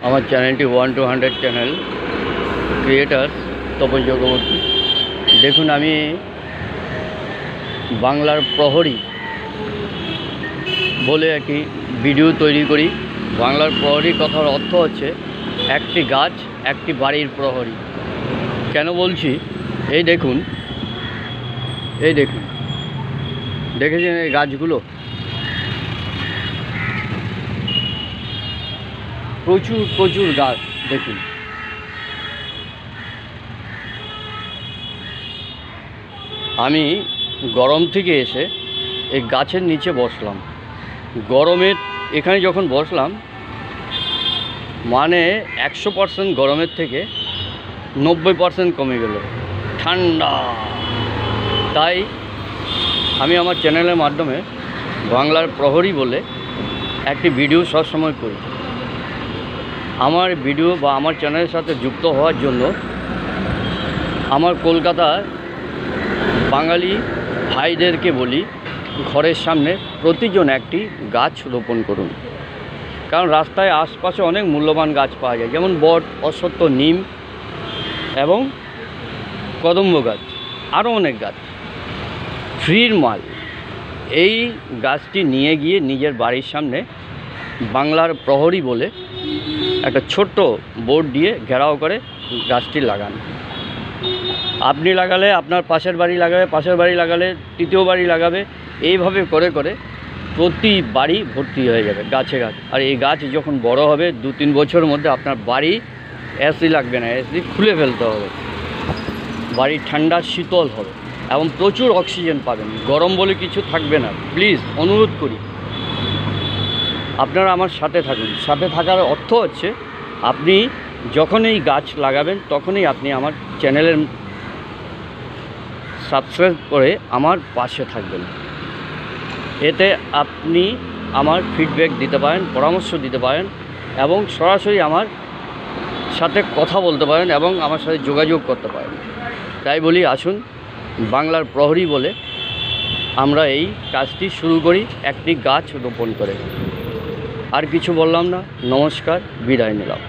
আমার চ্যানেলটি 1 to 100 channel creator Tapan Chakraborty. দেখুন, আমি বাংলার প্রহরী বলে একটি ভিডিও তৈরি করি। বাংলার প্রহরী কথার অর্থ হচ্ছে একটি গাছ একটি বাড়ির প্রহরী। কেন বলছি, এই দেখুন দেখেছেন এই গাছগুলো? প্রচুর গাছ। দেখুন, আমি গরম থেকে এসে এই গাছের নিচে বসলাম। গরমের এখানে যখন বসলাম, মানে 100% গরমের থেকে 90% কমে গেল, ঠান্ডা। তাই আমি আমার চ্যানেলের মাধ্যমে বাংলার প্রহরী বলে একটি ভিডিও সবসময় করি। আমার ভিডিও বা আমার চ্যানেলের সাথে যুক্ত হওয়ার জন্য আমার কলকাতার বাঙালি ভাইদেরকে বলি, ঘরের সামনে প্রতিজন একটি গাছ রোপণ করুন। কারণ রাস্তায় আশপাশে অনেক মূল্যবান গাছ পাওয়া যায়, যেমন বট, অশ্বত্থ, নিম এবং কদম্ব গাছ, আরও অনেক গাছ। ফ্রির মাল। এই গাছটি নিয়ে গিয়ে নিজের বাড়ির সামনে বাংলার প্রহরী বলে একটা ছোট্ট বোর্ড দিয়ে ঘেরাও করে গাছটি লাগান। আপনি লাগালে আপনার পাশের বাড়ি লাগাবে, পাশের বাড়ি লাগালে তৃতীয় বাড়ি লাগাবে। এইভাবে করে করে প্রতি বাড়ি ভর্তি হয়ে যাবে গাছে গাছ। আর এই গাছ যখন বড় হবে, 2-3 বছরের মধ্যে আপনার বাড়ি এসি লাগবে না, এসি খুলে ফেলতে হবে। বাড়ি ঠান্ডা শীতল হবে এবং প্রচুর অক্সিজেন পাবেন। গরম বলে কিছু থাকবে না। প্লিজ অনুরোধ করি, আপনারা আমার সাথে থাকুন। সাথে থাকার অর্থ হচ্ছে আপনি যখন এই গাছ লাগাবেন তখনই আপনি আমার চ্যানেলের সাবস্ক্রাইব করে আমার পাশে থাকবেন। এতে আপনি আমার ফিডব্যাক দিতে পারেন, পরামর্শ দিতে পারেন এবং সরাসরি আমার সাথে কথা বলতে পারেন এবং আমার সাথে যোগাযোগ করতে পারেন। তাই বলি, আসুন বাংলার প্রহরী বলে আমরা এই কাজটি শুরু করি, একটি গাছ রোপণ করে। আর কিছু বললাম না। নমস্কার, বিদায় নিলাম।